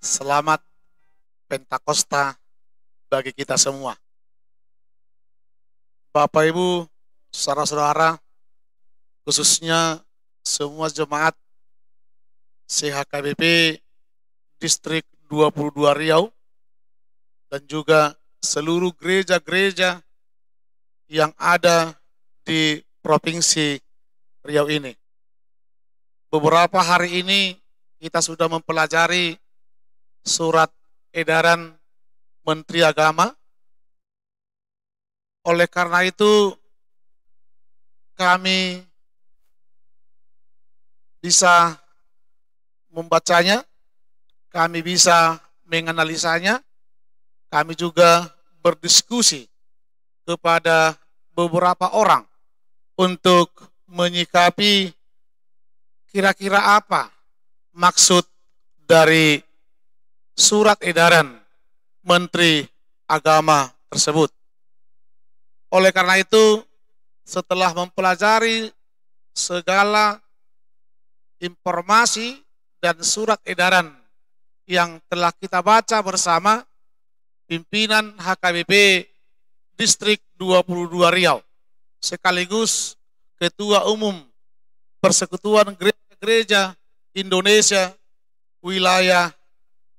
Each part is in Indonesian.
Selamat Pentakosta bagi kita semua. Bapak Ibu, saudara-saudara, khususnya semua jemaat CHKBP Distrik 22 Riau dan juga seluruh gereja-gereja yang ada di Provinsi Riau ini. Beberapa hari ini kita sudah mempelajari surat edaran Menteri Agama. Oleh karena itu, kami bisa membacanya, kami bisa menganalisanya, kami juga berdiskusi kepada beberapa orang untuk menyikapi kira-kira apa maksud dari surat edaran Menteri Agama tersebut. Oleh karena itu, setelah mempelajari segala informasi dan surat edaran yang telah kita baca bersama, pimpinan HKBP Distrik 22 Riau, sekaligus Ketua Umum Persekutuan Gereja Indonesia wilayah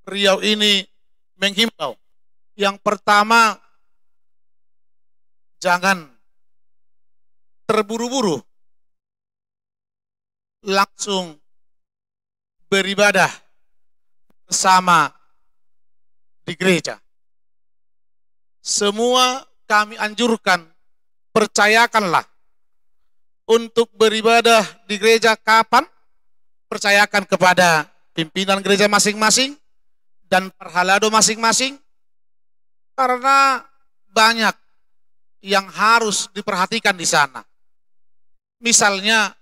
Riau ini menghimbau. Yang pertama, jangan terburu-buru langsung beribadah bersama di gereja. Semua kami anjurkan, percayakanlah untuk beribadah di gereja kapan, percayakan kepada pimpinan gereja masing-masing dan perhalado masing-masing, karena banyak yang harus diperhatikan di sana. Misalnya,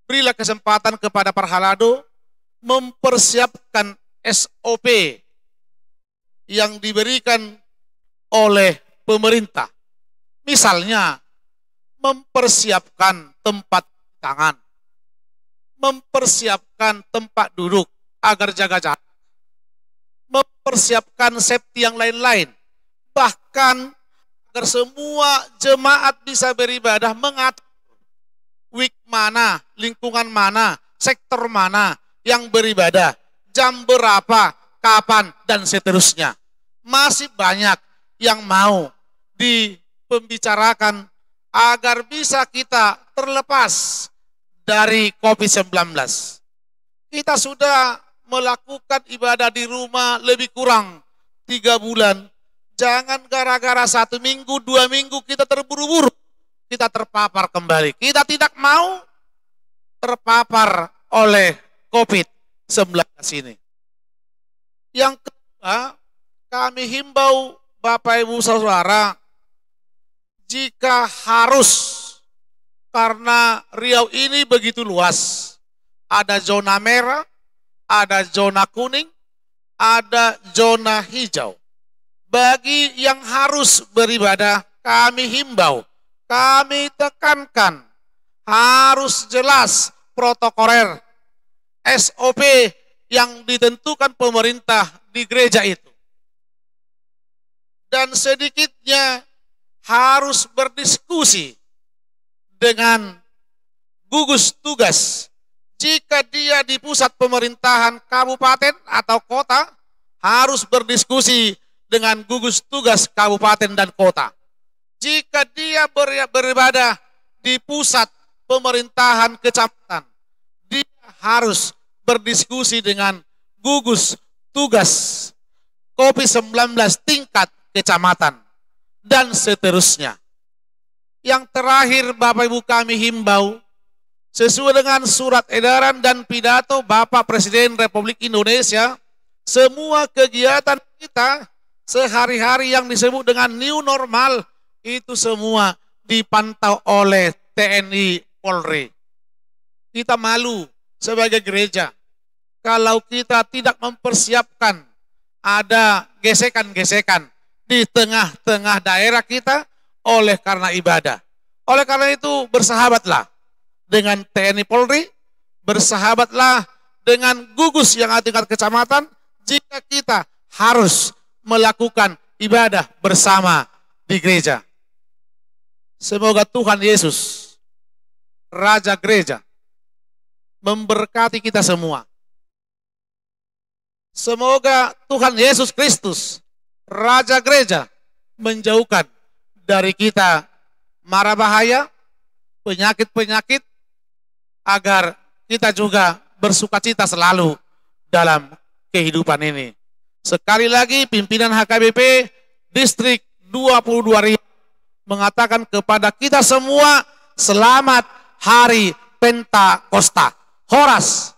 berilah kesempatan kepada perhalado mempersiapkan SOP yang diberikan oleh pemerintah. Misalnya, mempersiapkan tempat tangan, mempersiapkan tempat duduk agar jaga jarak, mempersiapkan safety yang lain-lain, bahkan agar semua jemaat bisa beribadah, mengatur week mana, lingkungan mana, sektor mana yang beribadah, jam berapa, kapan, dan seterusnya. Masih banyak yang mau dipembicarakan agar bisa kita terlepas dari COVID-19. Kita sudah melakukan ibadah di rumah lebih kurang 3 bulan. Jangan gara-gara 1 minggu, 2 minggu kita terburu-buru, kita terpapar kembali. Kita tidak mau terpapar oleh COVID-19 ini. Yang kedua, kami himbau Bapak Ibu Saudara, jika harus, karena Riau ini begitu luas, ada zona merah, ada zona kuning, ada zona hijau. Bagi yang harus beribadah, kami himbau, kami tekankan, harus jelas protokoler SOP yang ditentukan pemerintah di gereja itu. Dan sedikitnya harus berdiskusi dengan gugus tugas. Jika dia di pusat pemerintahan kabupaten atau kota, harus berdiskusi dengan gugus tugas kabupaten dan kota. Jika dia beribadah di pusat pemerintahan kecamatan, dia harus berdiskusi dengan gugus tugas COVID-19 tingkat kecamatan, dan seterusnya. Yang terakhir, Bapak Ibu, kami himbau, sesuai dengan surat edaran dan pidato Bapak Presiden Republik Indonesia, semua kegiatan kita sehari-hari yang disebut dengan new normal, itu semua dipantau oleh TNI Polri. Kita malu sebagai gereja kalau kita tidak mempersiapkan ada gesekan-gesekan di tengah-tengah daerah kita oleh karena ibadah. Oleh karena itu, bersahabatlah dengan TNI Polri, bersahabatlah dengan gugus yang ada tingkat kecamatan, jika kita harus melakukan ibadah bersama di gereja. Semoga Tuhan Yesus, Raja Gereja, memberkati kita semua. Semoga Tuhan Yesus Kristus, Raja Gereja, menjauhkan dari kita mara bahaya, penyakit-penyakit, agar kita juga bersukacita selalu dalam kehidupan ini. Sekali lagi pimpinan HKBP Distrik 22 Riau mengatakan kepada kita semua, selamat Hari Pentakosta. Horas.